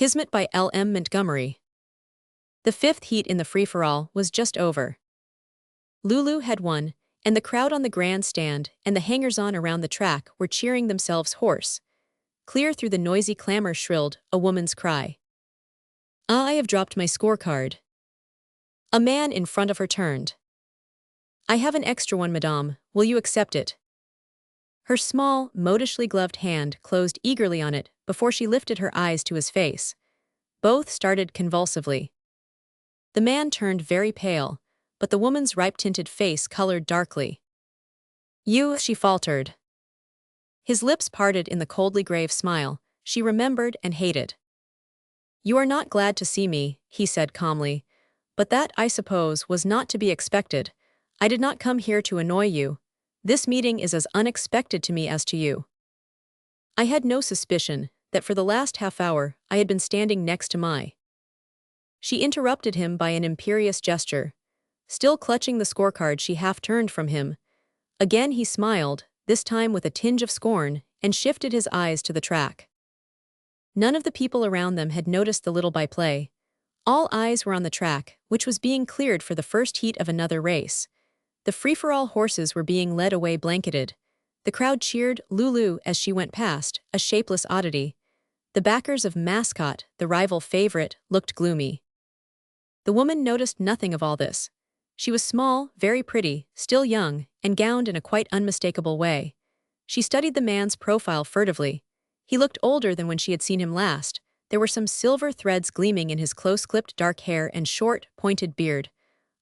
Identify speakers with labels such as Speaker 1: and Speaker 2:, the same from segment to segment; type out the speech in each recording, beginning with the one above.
Speaker 1: Kismet by L M Montgomery. The fifth heat in the free-for-all was just over. Lulu had won, and the crowd on the grandstand and the hangers-on around the track were cheering themselves hoarse. Clear through the noisy clamor shrilled a woman's cry. "I have dropped my scorecard." A man in front of her turned. "I have an extra one, madame. Will you accept it?" Her small, modishly gloved hand closed eagerly on it before she lifted her eyes to his face. Both started convulsively. The man turned very pale, but the woman's ripe-tinted face colored darkly. "You," she faltered. His lips parted in the coldly grave smile she remembered and hated. "You are not glad to see me," he said calmly, "but that, I suppose, was not to be expected. I did not come here to annoy you. This meeting is as unexpected to me as to you." I had no suspicion that for the last half-hour I had been standing next to my. She interrupted him by an imperious gesture. Still clutching the scorecard, she half-turned from him. Again he smiled, this time with a tinge of scorn, and shifted his eyes to the track. None of the people around them had noticed the little byplay. All eyes were on the track, which was being cleared for the first heat of another race. The free-for-all horses were being led away blanketed. The crowd cheered Lulu as she went past, a shapeless oddity. The backers of Mascot, the rival favorite, looked gloomy. The woman noticed nothing of all this. She was small, very pretty, still young, and gowned in a quite unmistakable way. She studied the man's profile furtively. He looked older than when she had seen him last. There were some silver threads gleaming in his close-clipped dark hair and short, pointed beard.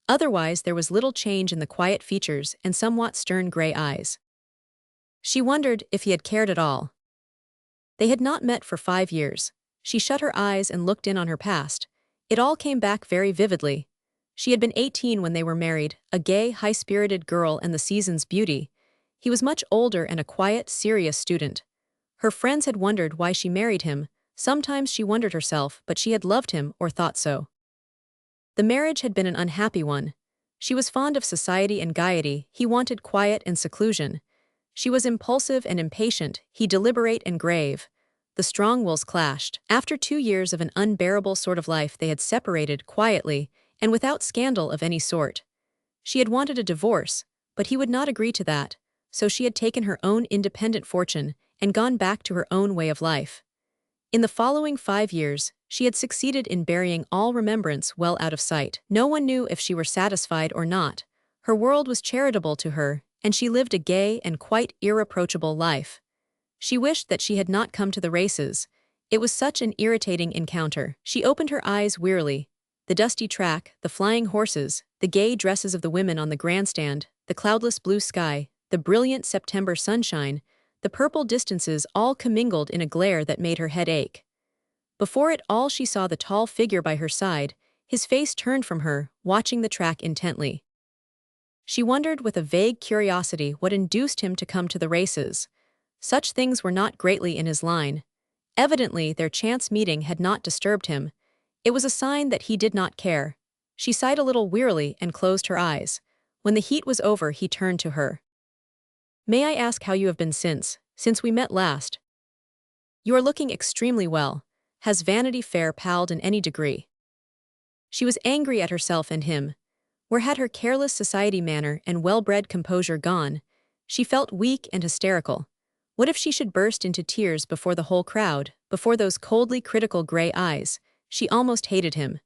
Speaker 1: Otherwise, there was little change in the quiet features and somewhat stern gray eyes. She wondered if he had cared at all. They had not met for 5 years. She shut her eyes and looked in on her past. It all came back very vividly. She had been 18 when they were married, a gay, high-spirited girl and the season's beauty. He was much older and a quiet, serious student. Her friends had wondered why she married him. Sometimes she wondered herself, but she had loved him or thought so. The marriage had been an unhappy one. She was fond of society and gaiety, he wanted quiet and seclusion. She was impulsive and impatient, he deliberate and grave. The strong wills clashed. After 2 years of an unbearable sort of life, they had separated quietly and without scandal of any sort. She had wanted a divorce, but he would not agree to that, so she had taken her own independent fortune and gone back to her own way of life. In the following 5 years, she had succeeded in burying all remembrance well out of sight. No one knew if she were satisfied or not. Her world was charitable to her, and she lived a gay and quite irreproachable life. She wished that she had not come to the races. It was such an irritating encounter. She opened her eyes wearily. The dusty track, the flying horses, the gay dresses of the women on the grandstand, the cloudless blue sky, the brilliant September sunshine, the purple distances all commingled in a glare that made her head ache. Before it all she saw the tall figure by her side, his face turned from her, watching the track intently. She wondered with a vague curiosity what induced him to come to the races. Such things were not greatly in his line. Evidently, their chance meeting had not disturbed him. It was a sign that he did not care. She sighed a little wearily and closed her eyes. When the heat was over, he turned to her. "May I ask how you have been since we met last?" "You are looking extremely well. Has Vanity Fair palled in any degree?" She was angry at herself and him. Where had her careless society manner and well-bred composure gone? She felt weak and hysterical. What if she should burst into tears before the whole crowd, before those coldly critical gray eyes? She almost hated him.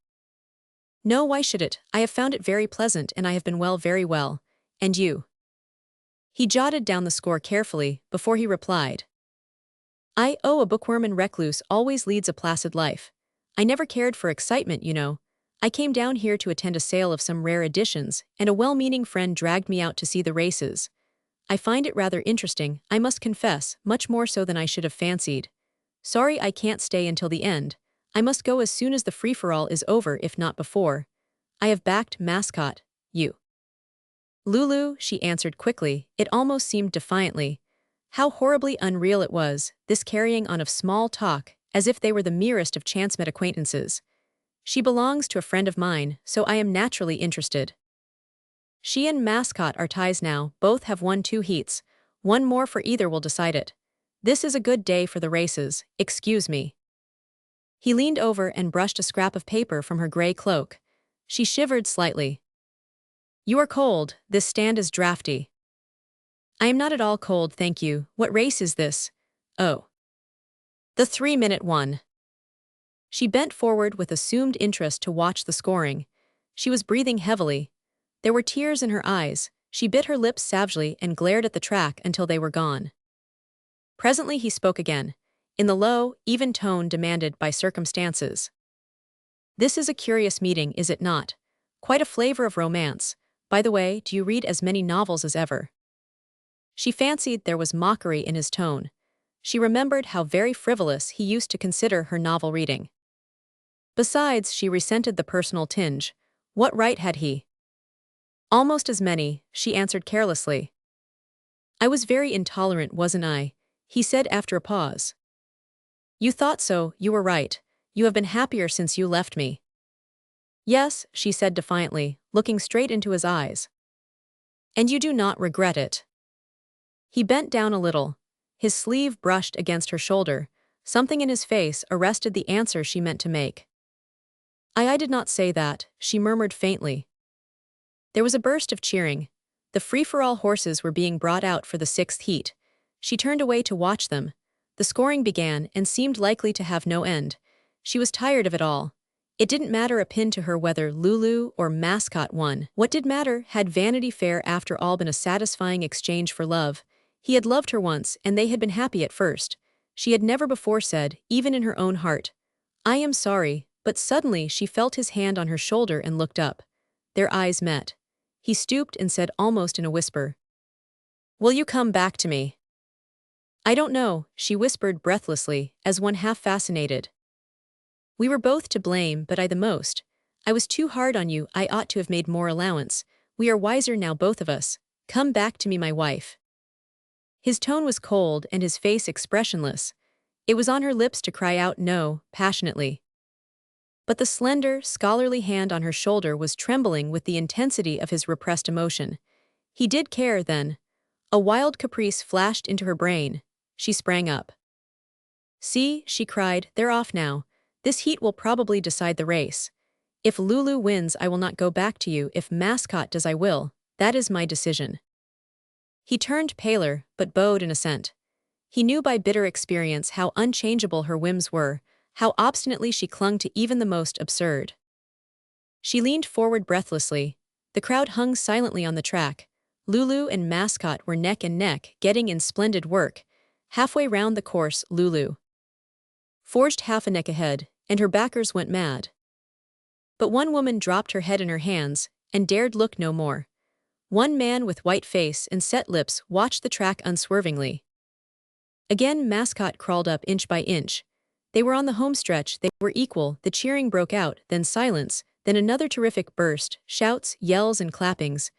Speaker 1: "No, why should it? I have found it very pleasant and I have been well, very well. And you?" He jotted down the score carefully before he replied. A bookworm and recluse always leads a placid life. I never cared for excitement, you know. I came down here to attend a sale of some rare editions, and a well-meaning friend dragged me out to see the races. I find it rather interesting, I must confess, much more so than I should have fancied. Sorry I can't stay until the end. I must go as soon as the free-for-all is over, if not before. I have backed Mascot. You?" "Lulu," she answered quickly, it almost seemed defiantly. How horribly unreal it was, this carrying on of small talk, as if they were the merest of chance-met acquaintances. "She belongs to a friend of mine, so I am naturally interested. She and Mascot are ties now, both have won 2 heats. One more for either will decide it. This is a good day for the races, excuse me." He leaned over and brushed a scrap of paper from her gray cloak. She shivered slightly. You are cold, this stand is drafty. I am not at all cold, thank you. What race is this? Oh. The 3-minute one. She bent forward with assumed interest to watch the scoring. She was breathing heavily. There were tears in her eyes. She bit her lips savagely and glared at the track until they were gone. Presently he spoke again, in the low, even tone demanded by circumstances. This is a curious meeting, is it not? Quite a flavor of romance. By the way, do you read as many novels as ever? She fancied there was mockery in his tone. She remembered how very frivolous he used to consider her novel reading. Besides, she resented the personal tinge. What right had he? Almost as many, she answered carelessly. I was very intolerant, wasn't I? He said after a pause. You thought so, you were right. You have been happier since you left me. Yes, she said defiantly, looking straight into his eyes. And you do not regret it. He bent down a little. His sleeve brushed against her shoulder. Something in his face arrested the answer she meant to make. I did not say that, she murmured faintly. There was a burst of cheering. The free-for-all horses were being brought out for the 6th heat. She turned away to watch them. The scoring began and seemed likely to have no end. She was tired of it all. It didn't matter a pin to her whether Lulu or Mascot won. What did matter? Had Vanity Fair after all been a satisfying exchange for love? He had loved her once and they had been happy at first. She had never before said, even in her own heart, I am sorry, but suddenly she felt his hand on her shoulder and looked up. Their eyes met. He stooped and said almost in a whisper, Will you come back to me? I don't know, she whispered breathlessly, as one half fascinated. We were both to blame, but I the most. I was too hard on you, I ought to have made more allowance. We are wiser now, both of us. Come back to me, my wife. His tone was cold and his face expressionless. It was on her lips to cry out no, passionately. But the slender, scholarly hand on her shoulder was trembling with the intensity of his repressed emotion. He did care, then. A wild caprice flashed into her brain. She sprang up. See, she cried, they're off now. This heat will probably decide the race. If Lulu wins, I will not go back to you. If Mascot does, I will. That is my decision. He turned paler, but bowed in assent. He knew by bitter experience how unchangeable her whims were, how obstinately she clung to even the most absurd. She leaned forward breathlessly. The crowd hung silently on the track. Lulu and Mascot were neck and neck, getting in splendid work. Halfway round the course, Lulu forged half a neck ahead, and her backers went mad. But one woman dropped her head in her hands and dared look no more. One man with white face and set lips watched the track unswervingly. Again Mascot crawled up inch by inch. They were on the home stretch, they were equal, the cheering broke out, then silence, then another terrific burst, shouts, yells and clappings.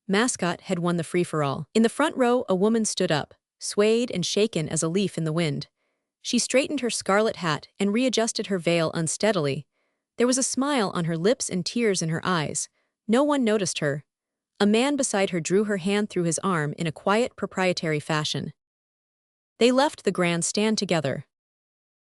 Speaker 1: Mascot had won the free-for-all. In the front row a woman stood up, swayed and shaken as a leaf in the wind. She straightened her scarlet hat and readjusted her veil unsteadily. There was a smile on her lips and tears in her eyes. No one noticed her. A man beside her drew her hand through his arm in a quiet, proprietary fashion. They left the grand stand together.